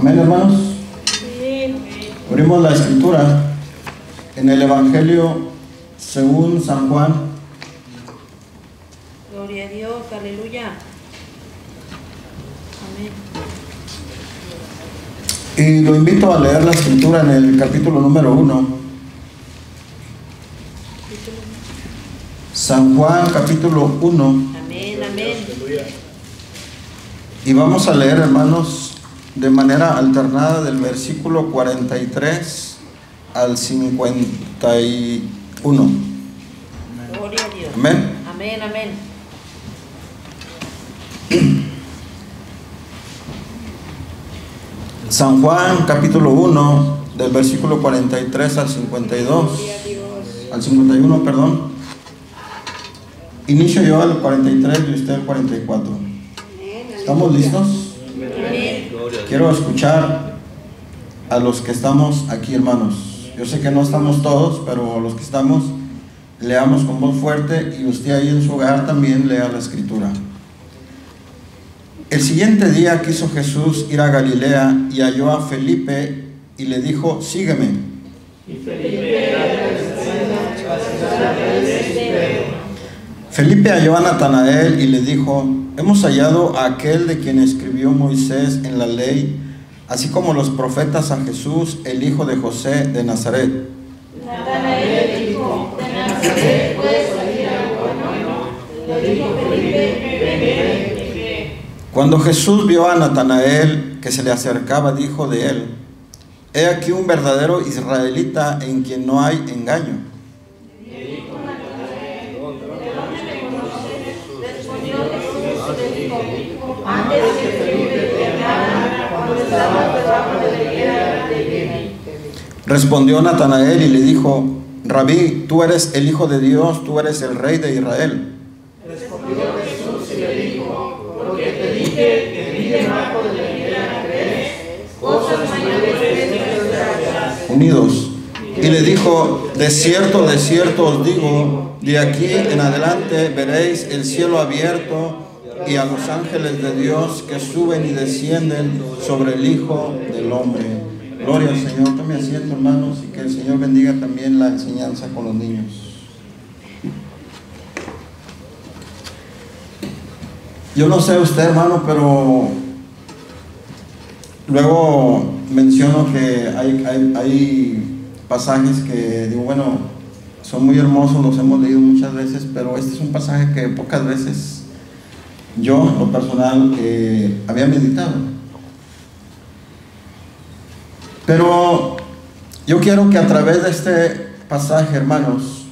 Amén, hermanos. Abrimos la escritura en el Evangelio según San Juan. Gloria a Dios, aleluya. Amén. Y lo invito a leer la escritura en el capítulo número 1. San Juan, capítulo 1. Amén, amén. Y vamos a leer, hermanos, de manera alternada del versículo 43 al 51. Gloria a Dios. Amén. Amén, amén. San Juan, capítulo 1, del versículo 43 al 52. Gloria a Dios. Al 51, perdón. Inicio yo al 43 y usted al 44. ¿Estamos listos? Amén. Quiero escuchar a los que estamos aquí, hermanos. Yo sé que no estamos todos, pero los que estamos, leamos con voz fuerte, y usted ahí en su hogar también lea la escritura. El siguiente día quiso Jesús ir a Galilea y halló a Felipe y le dijo: sígueme. Felipe halló a Natanael y le dijo: hemos hallado a aquel de quien escribió Moisés en la ley, así como los profetas, a Jesús, el hijo de José de Nazaret. Natanael dijo: de Nazaret puede salir algo bueno. Le dijo Felipe: ven. Cuando Jesús vio a Natanael que se le acercaba, dijo de él: he aquí un verdadero israelita en quien no hay engaño. Antes de que Felipe te hablara, cuando estabas debajo de la higuera, te vi. Respondió Natanael y le dijo: Rabí, tú eres el Hijo de Dios, tú eres el Rey de Israel. Respondió Jesús y le dijo: porque te dije que vi debajo de la higuera crees, cosas mayores que estas. Unidos. Y le dijo: de cierto os digo, de aquí en adelante veréis el cielo abierto y a los ángeles de Dios que suben y descienden sobre el Hijo del Hombre. Gloria al Señor. Tome asiento, hermanos, y que el Señor bendiga también la enseñanza con los niños. Yo no sé usted, hermano, pero luego menciono que hay pasajes que digo, bueno, son muy hermosos, los hemos leído muchas veces, pero este es un pasaje que pocas veces yo, en lo personal, había meditado. Pero yo quiero que a través de este pasaje, hermanos,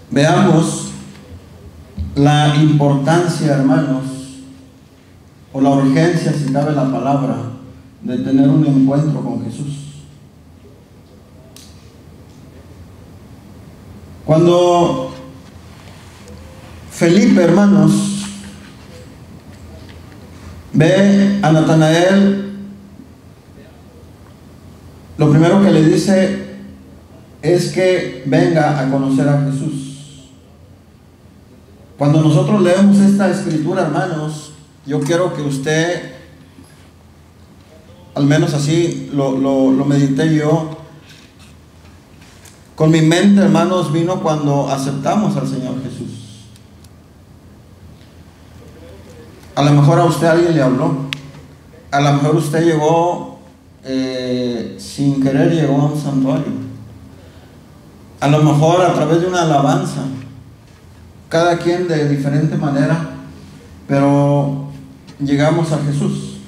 veamos la importancia, hermanos, o la urgencia, si cabe la palabra, de tener un encuentro con Jesús. Cuando Felipe, hermanos, ve a Natanael, lo primero que le dice es que venga a conocer a Jesús. Cuando nosotros leemos esta escritura, hermanos, yo quiero que usted, al menos así lo medité yo, con mi mente, hermanos, vino cuando aceptamos al Señor Jesús. A lo mejor a usted alguien le habló, a lo mejor usted llegó sin querer, llegó a un santuario, a lo mejor a través de una alabanza, cada quien de diferente manera, pero llegamos a Jesús.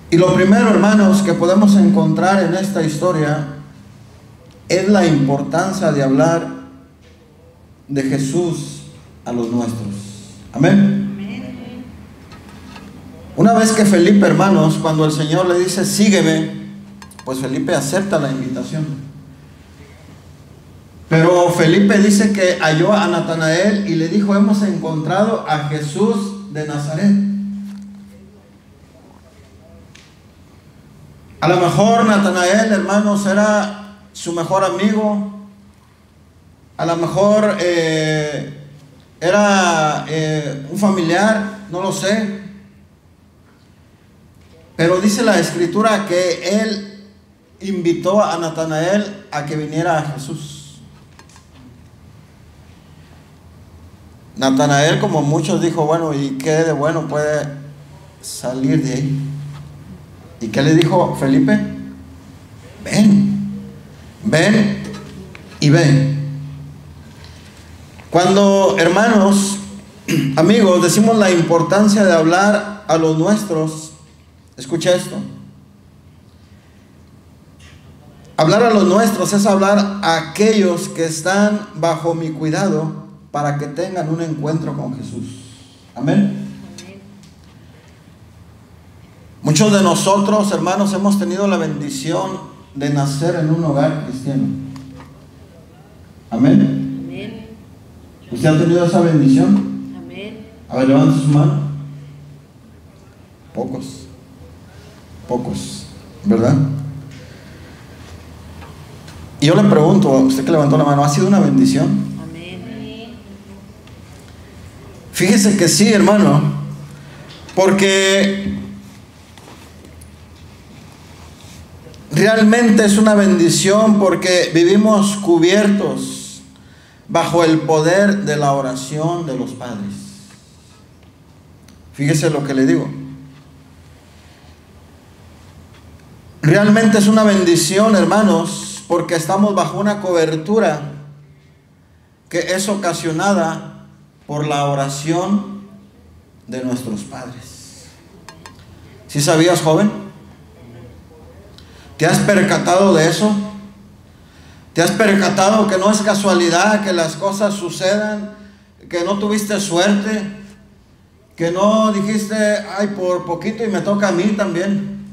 Y lo primero, hermanos, que podemos encontrar en esta historia es la importancia de hablar de Jesús a los nuestros. Amén. Una vez que Felipe, hermanos, cuando el Señor le dice sígueme, pues Felipe acepta la invitación. Pero Felipe dice que halló a Natanael y le dijo: hemos encontrado a Jesús de Nazaret. A lo mejor Natanael, hermanos, era su mejor amigo. A lo mejor era un familiar, no lo sé. Pero dice la Escritura que él invitó a Natanael a que viniera a Jesús. Natanael, como muchos, dijo, bueno, ¿y qué de bueno puede salir de ahí? ¿Y qué le dijo Felipe? Ven, ven y ven. Cuando, hermanos, amigos, decimos la importancia de hablar a los nuestros, escucha esto. Hablar a los nuestros es hablar a aquellos que están bajo mi cuidado para que tengan un encuentro con Jesús. Amén. Muchos de nosotros, hermanos, hemos tenido la bendición de nacer en un hogar cristiano. Amén. Amén. ¿Usted ha tenido esa bendición? Amén. A ver, levante su mano. Pocos, ¿verdad? Y yo le pregunto, a usted que levantó la mano, ¿ha sido una bendición? Amén. Fíjese que sí, hermano, porque realmente es una bendición, porque vivimos cubiertos bajo el poder de la oración de los padres. Fíjese lo que le digo. Realmente es una bendición, hermanos, porque estamos bajo una cobertura que es ocasionada por la oración de nuestros padres. ¿Sí sabías, joven? ¿Te has percatado de eso? ¿Te has percatado que no es casualidad que las cosas sucedan? ¿Que no tuviste suerte? ¿Que no dijiste, ay, por poquito y me toca a mí también?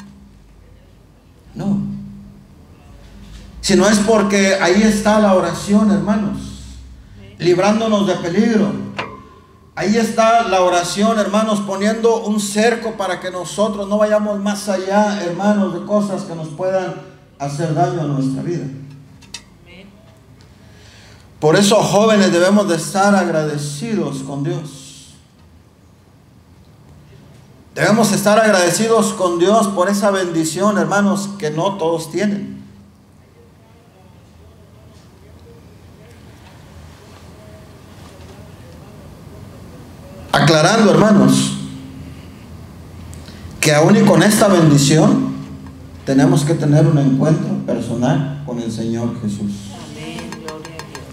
No. Si no es porque ahí está la oración, hermanos, librándonos de peligro. Ahí está la oración, hermanos, poniendo un cerco para que nosotros no vayamos más allá, hermanos, de cosas que nos puedan hacer daño a nuestra vida. Por eso, jóvenes, debemos de estar agradecidos con Dios. Debemos estar agradecidos con Dios por esa bendición, hermanos, que no todos tienen. Aclarando, hermanos, que aún y con esta bendición tenemos que tener un encuentro personal con el Señor Jesús. Amén. Gloria a Dios.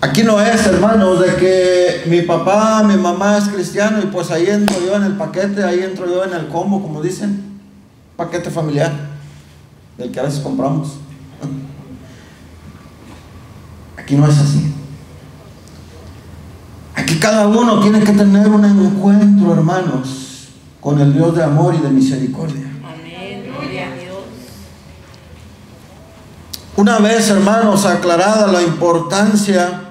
Aquí no es, hermanos, de que mi papá, mi mamá es cristiano y pues ahí entro yo en el paquete, ahí entro yo en el combo, como dicen, paquete familiar, del que a veces compramos. Aquí no es así. Aquí cada uno tiene que tener un encuentro, hermanos, con el Dios de amor y de misericordia. Amén. Gloria a Dios. Una vez, hermanos, aclarada la importancia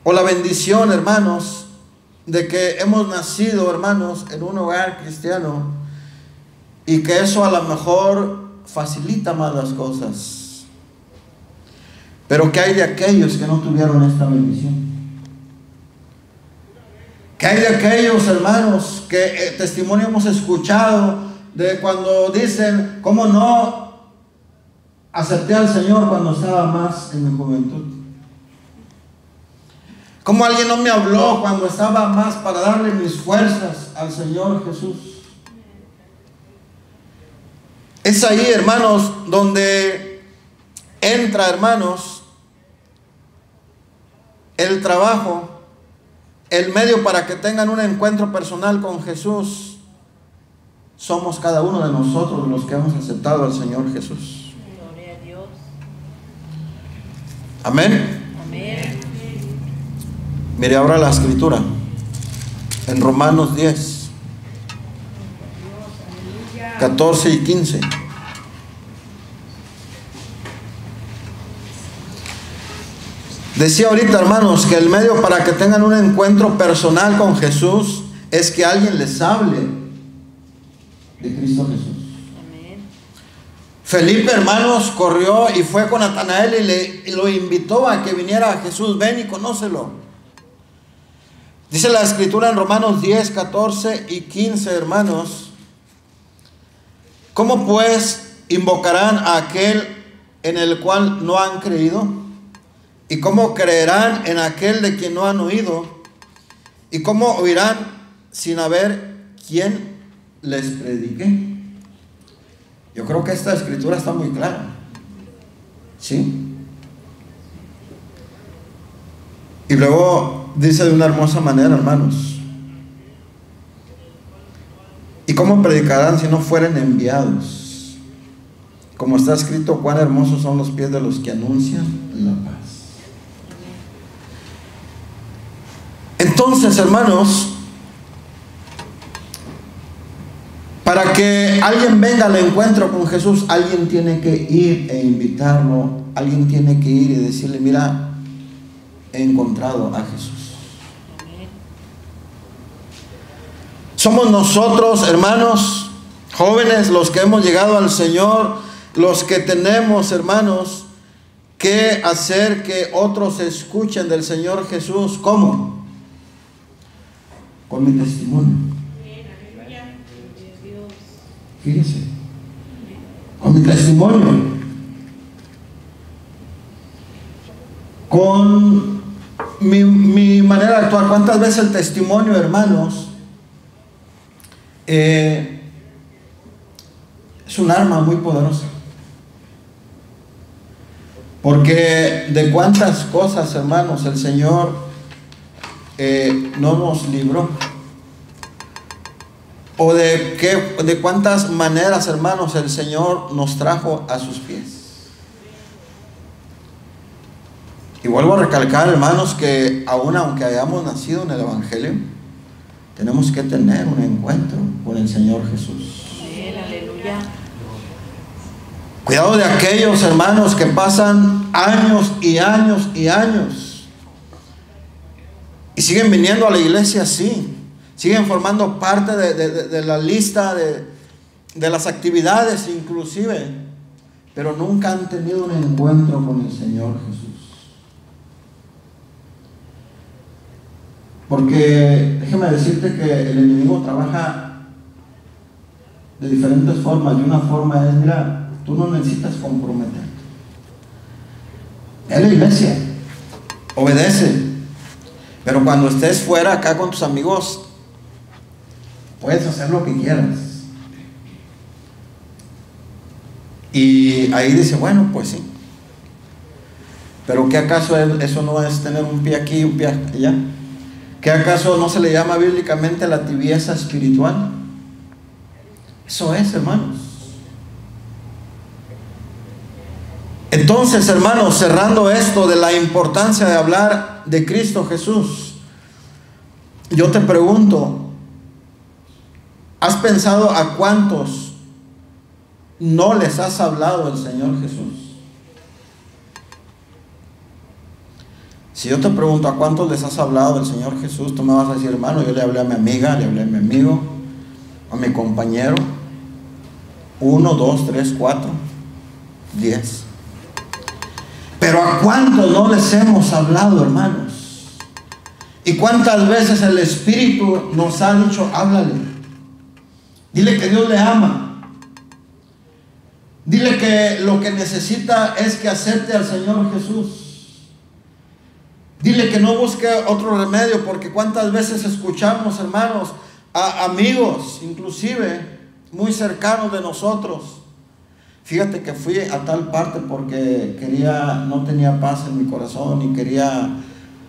o la bendición, hermanos, de que hemos nacido, hermanos, en un hogar cristiano, y que eso a lo mejor facilita más las cosas. Pero ¿qué hay de aquellos que no tuvieron esta bendición? ¿Qué hay de aquellos, hermanos, que testimonio hemos escuchado de cuando dicen, ¿cómo no acepté al Señor cuando estaba más en mi juventud? ¿Cómo alguien no me habló cuando estaba más para darle mis fuerzas al Señor Jesús? Es ahí, hermanos, donde entra, hermanos, el trabajo, el medio para que tengan un encuentro personal con Jesús. Somos cada uno de nosotros los que hemos aceptado al Señor Jesús. Gloria a Dios. Amén. Amén. Mire ahora la escritura en Romanos 10, 14 y 15. Decía ahorita, hermanos, que el medio para que tengan un encuentro personal con Jesús es que alguien les hable de Cristo Jesús. Amén. Felipe, hermanos, corrió y fue con Natanael y lo invitó a que viniera a Jesús. Ven y conócelo. Dice la Escritura en Romanos 10, 14 y 15, hermanos: ¿cómo pues invocarán a aquel en el cual no han creído? ¿Y cómo creerán en aquel de quien no han oído? ¿Y cómo oirán sin haber quien les predique? Yo creo que esta Escritura está muy clara, ¿sí? Y luego dice de una hermosa manera, hermanos: ¿y cómo predicarán si no fueren enviados? Como está escrito, cuán hermosos son los pies de los que anuncian la paz. Entonces, hermanos, para que alguien venga al encuentro con Jesús, alguien tiene que ir e invitarlo. Alguien tiene que ir y decirle: mira, he encontrado a Jesús. Somos nosotros, hermanos, jóvenes, los que hemos llegado al Señor, los que tenemos, hermanos, que hacer que otros escuchen del Señor Jesús. ¿Cómo? Con mi testimonio. Fíjense, con mi testimonio, con mi manera de actuar. ¿Cuántas veces el testimonio, hermanos, es un arma muy poderosa? Porque de cuántas cosas, hermanos, el Señor no nos libró. O de cuántas maneras, hermanos, el Señor nos trajo a sus pies. Y vuelvo a recalcar, hermanos, que aún aunque hayamos nacido en el Evangelio, tenemos que tener un encuentro con el Señor Jesús. Aleluya. Cuidado de aquellos, hermanos, que pasan años y años y años y siguen viniendo a la iglesia así. Siguen formando parte de la lista de las actividades inclusive, pero nunca han tenido un encuentro con el Señor Jesús. Porque déjeme decirte que el enemigo trabaja de diferentes formas. Y una forma es: mira, tú no necesitas comprometerte. Es la iglesia, obedece. Pero cuando estés fuera acá con tus amigos, puedes hacer lo que quieras. Y ahí dice: bueno, pues sí. Pero ¿qué acaso eso no es tener un pie aquí y un pie allá? ¿Qué acaso no se le llama bíblicamente la tibieza espiritual? Eso es, hermanos. Entonces, hermanos, cerrando esto de la importancia de hablar de Cristo Jesús, yo te pregunto: ¿has pensado a cuántos no les has hablado del Señor Jesús? Si yo te pregunto a cuántos les has hablado del Señor Jesús, tú me vas a decir: hermano, yo le hablé a mi amiga, le hablé a mi amigo, a mi compañero. 1, 2, 3, 4, 10. Pero ¿a cuántos no les hemos hablado, hermanos? ¿Y cuántas veces el Espíritu nos ha dicho: háblale? Dile que Dios le ama. Dile que lo que necesita es que acepte al Señor Jesús. Dile que no busque otro remedio, porque cuántas veces escuchamos, hermanos, a amigos, inclusive muy cercanos de nosotros: fíjate que fui a tal parte porque no tenía paz en mi corazón y quería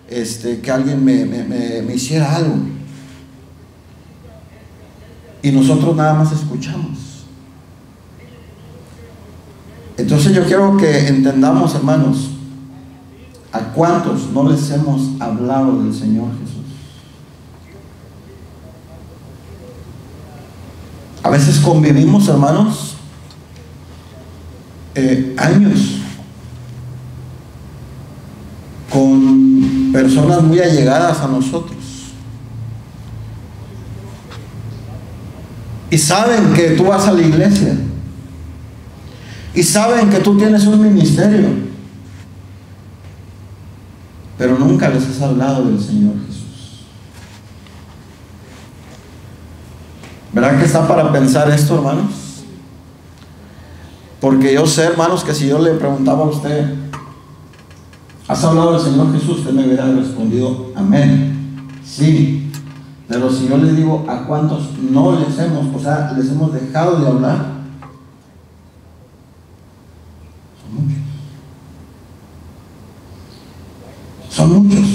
que alguien me hiciera algo. Y nosotros nada más escuchamos. Entonces yo quiero que entendamos, hermanos, ¿a cuántos no les hemos hablado del Señor Jesús? A veces convivimos, hermanos, años con personas muy allegadas a nosotros. Y saben que tú vas a la iglesia. Y saben que tú tienes un ministerio. Pero nunca les has hablado del Señor Jesús. ¿Verdad que está para pensar esto, hermanos? Porque yo sé, hermanos, que si yo le preguntaba a usted, ¿has hablado del Señor Jesús?, usted me hubiera respondido, amén, sí. Pero si yo le digo, ¿a cuántos no les hemos dejado de hablar? Son muchos. Son muchos.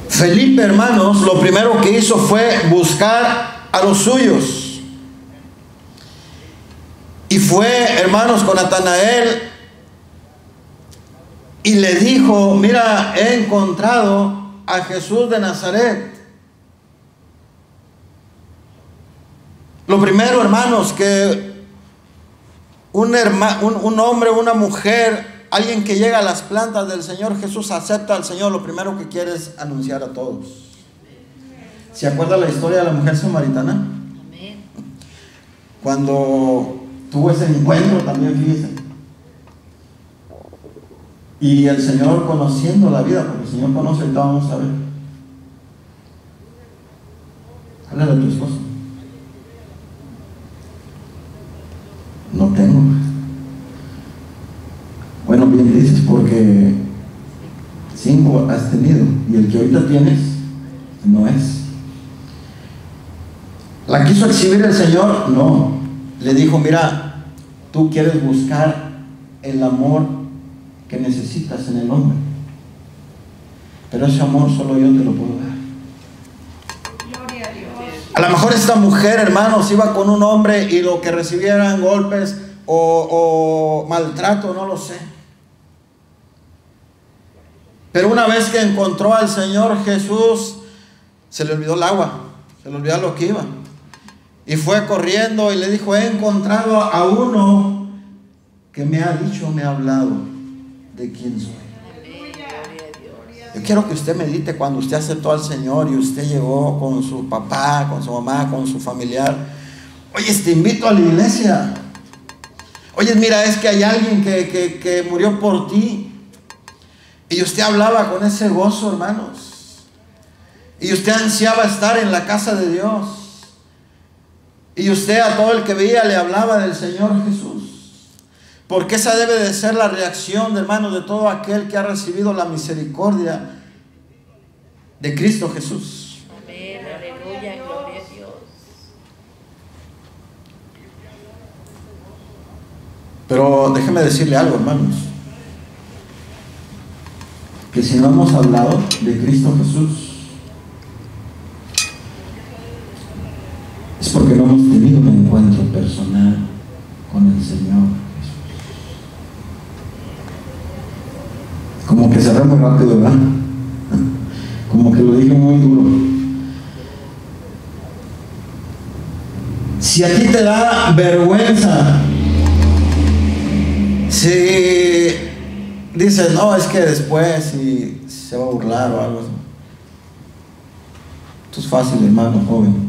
Felipe, hermanos, lo primero que hizo fue buscar a los suyos. Y fue, hermanos, con Natanael y le dijo, mira, he encontrado a Jesús de Nazaret. Lo primero, hermanos, que un hombre, una mujer, alguien que llega a las plantas del Señor Jesús, acepta al Señor, lo primero que quiere es anunciar a todos. ¿Se acuerda la historia de la mujer samaritana? Amén. Cuando tuvo ese encuentro también, fíjese. Y el Señor, conociendo la vida, porque el Señor conoce, ahorita vamos a ver. Háblale a tu esposo. No tengo. Bueno, bien dices, porque 5 has tenido y el que ahorita tienes no es. ¿La quiso exhibir el Señor? No. Le dijo, mira, tú quieres buscar el amor que necesitas en el hombre, pero ese amor solo yo te lo puedo dar. Gloria a Dios. A lo mejor esta mujer, hermanos, iba con un hombre y lo que recibieran golpes o maltrato, no lo sé. Pero una vez que encontró al Señor Jesús, se le olvidó el agua, se le olvidó lo que iba. Y fue corriendo y le dijo, he encontrado a uno que me ha dicho, me ha hablado de quién soy. Yo quiero que usted medite cuando usted aceptó al Señor y usted llegó con su papá, con su mamá, con su familiar. Oye, te invito a la iglesia. Oye, mira, es que hay alguien que murió por ti. Y usted hablaba con ese gozo, hermanos. Y usted ansiaba estar en la casa de Dios. Y usted a todo el que veía le hablaba del Señor Jesús. Porque esa debe de ser la reacción, hermanos, de todo aquel que ha recibido la misericordia de Cristo Jesús. Amén, aleluya, gloria a Dios. Pero déjeme decirle algo, hermanos, que si no hemos hablado de Cristo Jesús, es porque no hemos tenido un encuentro personal con el Señor. Como que cerré muy rápido, ¿verdad? Como que lo dije muy duro. Si a ti te da vergüenza, si dices, no, es que después si se va a burlar o algo así. Esto es fácil, hermano joven.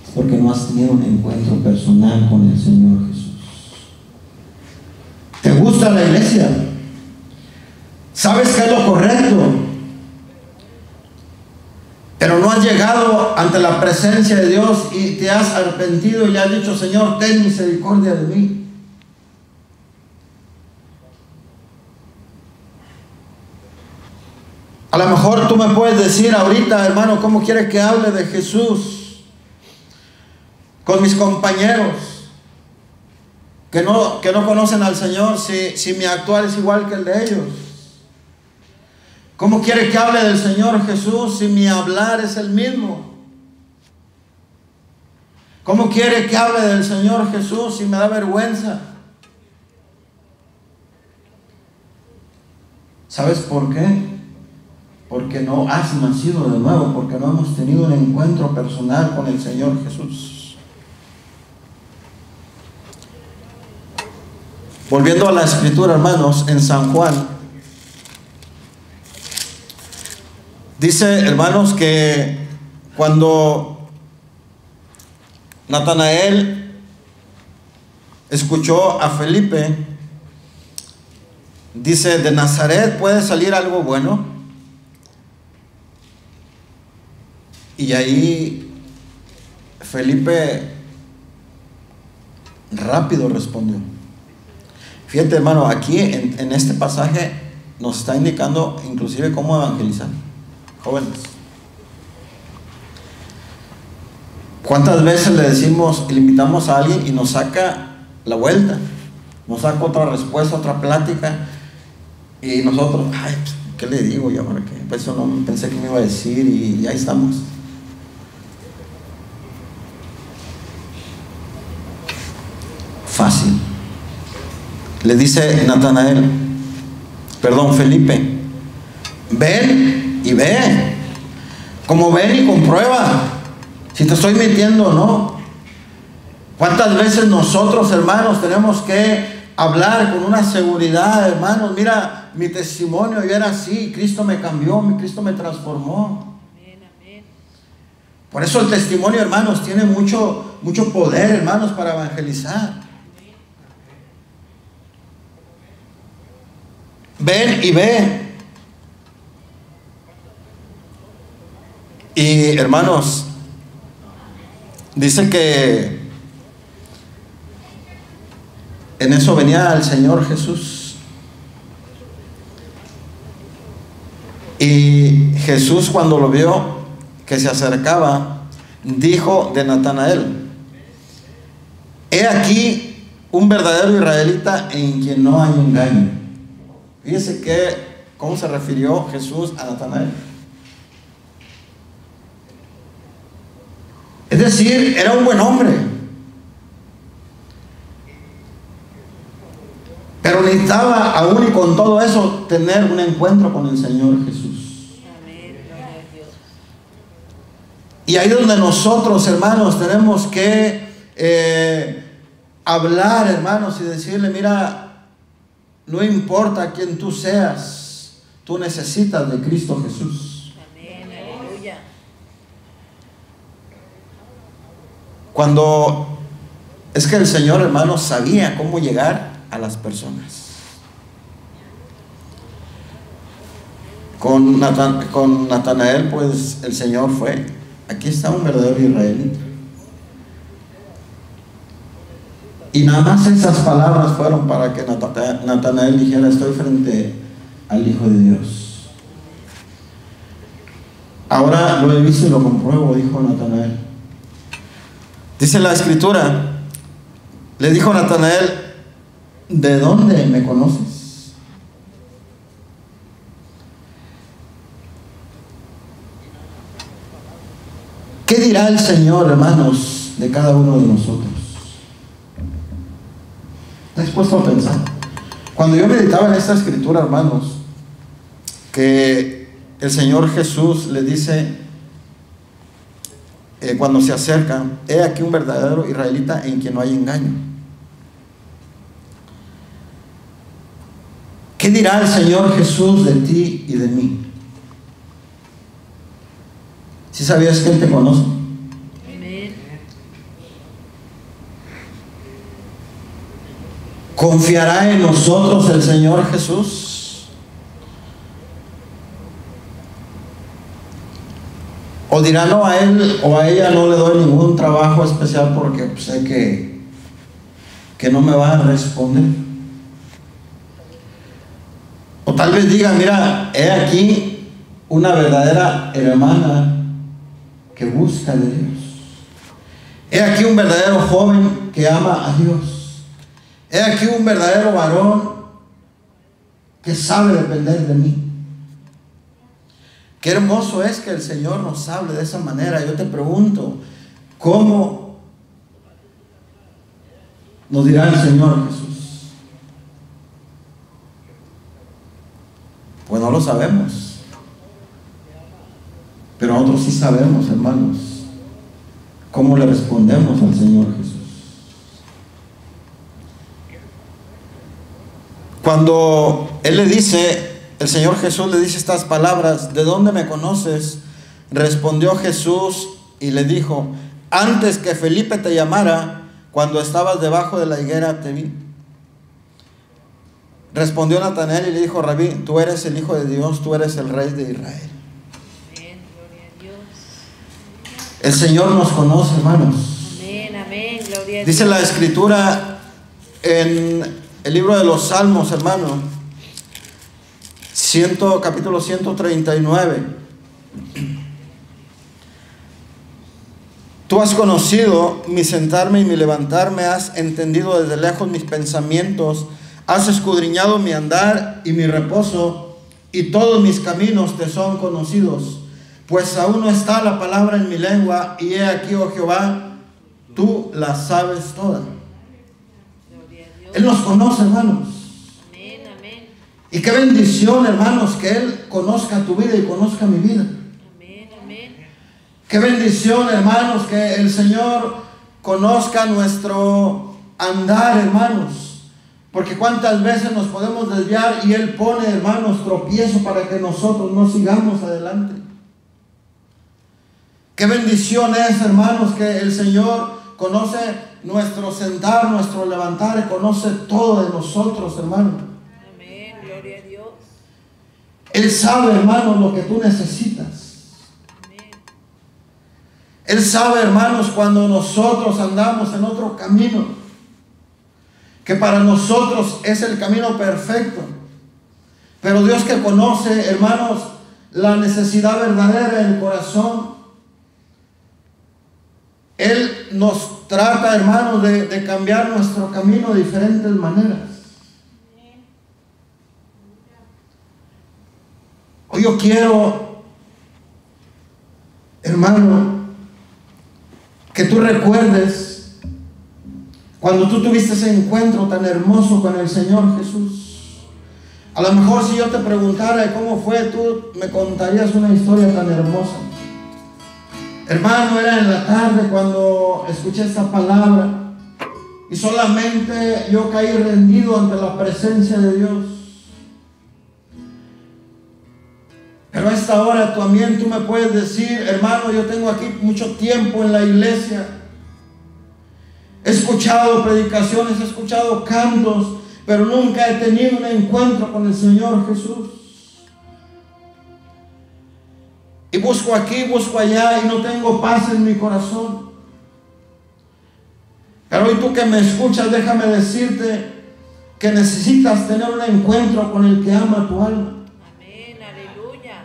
Es porque no has tenido un encuentro personal con el Señor Jesús. ¿Te gusta la iglesia? ¿Sabes qué es lo correcto? Pero no has llegado ante la presencia de Dios y te has arrepentido y le has dicho, Señor, ten misericordia de mí. A lo mejor tú me puedes decir ahorita, hermano, ¿cómo quieres que hable de Jesús con mis compañeros que no conocen al Señor si mi actuar es igual que el de ellos? ¿Cómo quiere que hable del Señor Jesús si mi hablar es el mismo? ¿Cómo quiere que hable del Señor Jesús si me da vergüenza? ¿Sabes por qué? Porque no has nacido de nuevo, porque no hemos tenido un encuentro personal con el Señor Jesús. Volviendo a la escritura, hermanos, en San Juan, dice, hermanos, que cuando Natanael escuchó a Felipe, dice, ¿de Nazaret puede salir algo bueno? Y ahí Felipe rápido respondió. Fíjate, hermano, aquí en este pasaje nos está indicando inclusive cómo evangelizar. Jóvenes, ¿cuántas veces le decimos, le invitamos a alguien y nos saca la vuelta? Nos saca otra respuesta, otra plática, y nosotros, ay, ¿qué le digo ya? ¿Para qué? Pues eso no pensé que me iba a decir, y ahí estamos. Fácil. Le dice Felipe, ven y ve, como ven y comprueba si te estoy mintiendo o no. ¿Cuántas veces nosotros, hermanos, tenemos que hablar con una seguridad? Hermanos, mira, mi testimonio yo era así, Cristo me cambió, Cristo me transformó. Por eso el testimonio, hermanos, tiene mucho poder, hermanos, para evangelizar. Ven y ve. Y hermanos, dice que en eso venía el Señor Jesús. Y Jesús, cuando lo vio que se acercaba, dijo de Natanael: he aquí un verdadero israelita en quien no hay engaño. Fíjese cómo se refirió Jesús a Natanael. Es decir, era un buen hombre, pero necesitaba, aún y con todo eso, tener un encuentro con el Señor Jesús. Y ahí es donde nosotros, hermanos, tenemos que hablar, hermanos, y decirle: mira, no importa quién tú seas, tú necesitas de Cristo Jesús. Amén, aleluya. Cuando es que el Señor, hermanos, sabía cómo llegar a las personas. Con Natanael, pues el Señor fue: aquí está un verdadero israelita. Y nada más esas palabras fueron para que Natanael dijera: estoy frente al Hijo de Dios. Ahora lo he visto y lo compruebo, dijo Natanael. Dice la Escritura, le dijo Natanael: ¿de dónde me conoces? ¿Qué dirá el Señor, hermanos, de cada uno de nosotros? ¿Estás puesto a pensar? Cuando yo meditaba en esta escritura, hermanos, que el Señor Jesús le dice, cuando se acerca: he aquí un verdadero israelita en quien no hay engaño. ¿Qué dirá el Señor Jesús de ti y de mí? ¿Sí sabías que Él te conoce? ¿Confiará en nosotros el Señor Jesús? ¿O dirá: no, a él o a ella no le doy ningún trabajo especial porque sé que no me va a responder? O tal vez diga: mira, he aquí una verdadera hermana que busca de Dios. He aquí un verdadero joven que ama a Dios. He aquí un verdadero varón que sabe depender de mí. Qué hermoso es que el Señor nos hable de esa manera. Yo te pregunto, ¿cómo nos dirá el Señor Jesús? Pues no lo sabemos, pero nosotros sí sabemos, hermanos, cómo le respondemos al Señor Jesús. Cuando Él le dice, el Señor Jesús le dice estas palabras: ¿de dónde me conoces? Respondió Jesús y le dijo: antes que Felipe te llamara, cuando estabas debajo de la higuera te vi. Respondió Natanael y le dijo: Rabí, tú eres el Hijo de Dios, tú eres el Rey de Israel. Amén, gloria a Dios. El Señor nos conoce, hermanos. Amén, amén, gloria a Dios. Dice la Escritura en el libro de los Salmos, hermano, capítulo 139. Tú has conocido mi sentarme y mi levantarme, has entendido desde lejos mis pensamientos, has escudriñado mi andar y mi reposo, y todos mis caminos te son conocidos. Pues aún no está la palabra en mi lengua, y he aquí, oh Jehová, tú la sabes toda. Él nos conoce, hermanos. Amén, amén. Y qué bendición, hermanos, que Él conozca tu vida y conozca mi vida. Amén, amén. Qué bendición, hermanos, que el Señor conozca nuestro andar, hermanos. Porque cuántas veces nos podemos desviar y Él pone, hermanos, tropiezo para que nosotros no sigamos adelante. Qué bendición es, hermanos, que el Señor conoce nuestro sentar, nuestro levantar, conoce todo de nosotros, hermanos. Amén, gloria a Dios. Él sabe, hermanos, lo que tú necesitas. Amén. Él sabe, hermanos, cuando nosotros andamos en otro camino, que para nosotros es el camino perfecto. Pero Dios, que conoce, hermanos, la necesidad verdadera del corazón, Él nos trata, hermanos, de cambiar nuestro camino de diferentes maneras. Hoy yo quiero, hermano, que tú recuerdes cuando tú tuviste ese encuentro tan hermoso con el Señor Jesús. A lo mejor si yo te preguntara cómo fue, tú me contarías una historia tan hermosa. Hermano, era en la tarde cuando escuché esta palabra y solamente yo caí rendido ante la presencia de Dios. Pero a esta hora también tú me puedes decir, hermano, yo tengo aquí mucho tiempo en la iglesia. He escuchado predicaciones, he escuchado cantos, pero nunca he tenido un encuentro con el Señor Jesús. Y busco aquí, busco allá y no tengo paz en mi corazón. Pero hoy tú que me escuchas, déjame decirte que necesitas tener un encuentro con el que ama tu alma. Amén, aleluya.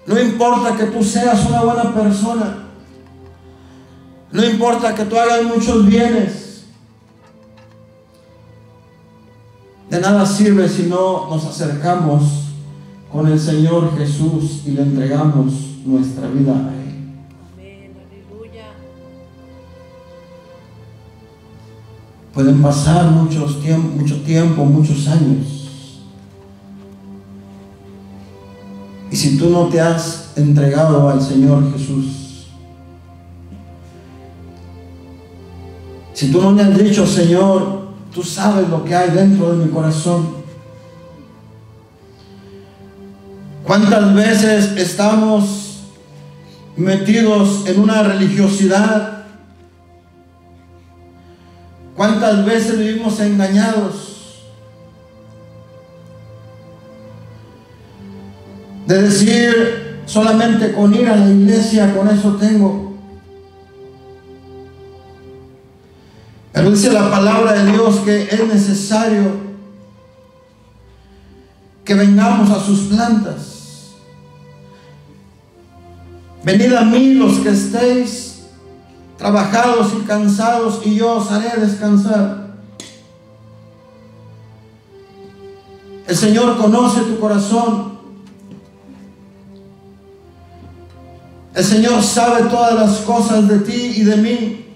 No importa que tú seas una buena persona. No importa que tú hagas muchos bienes. De nada sirve si no nos acercamos con el Señor Jesús y le entregamos nuestra vida a Él. Amén, aleluya. Pueden pasar mucho tiempo, muchos años. Y si tú no te has entregado al Señor Jesús, si tú no le has dicho, Señor, tú sabes lo que hay dentro de mi corazón. ¿Cuántas veces estamos metidos en una religiosidad? ¿Cuántas veces vivimos engañados? De decir, solamente con ir a la iglesia, con eso tengo. Pero dice la palabra de Dios que es necesario que vengamos a sus plantas. Venid a mí los que estéis trabajados y cansados, y yo os haré descansar. El Señor conoce tu corazón. El Señor sabe todas las cosas de ti y de mí.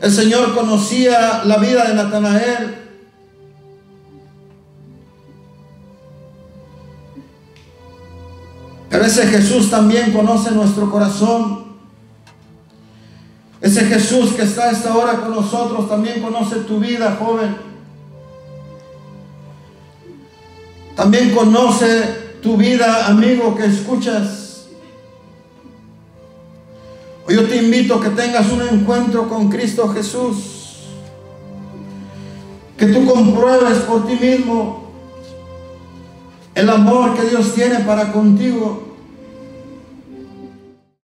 El Señor conocía la vida de Natanael. Pero ese Jesús también conoce nuestro corazón. Ese Jesús que está a esta hora con nosotros también conoce tu vida, joven. También conoce tu vida, amigo, que escuchas. Hoy yo te invito a que tengas un encuentro con Cristo Jesús. Que tú compruebes por ti mismo el amor que Dios tiene para contigo.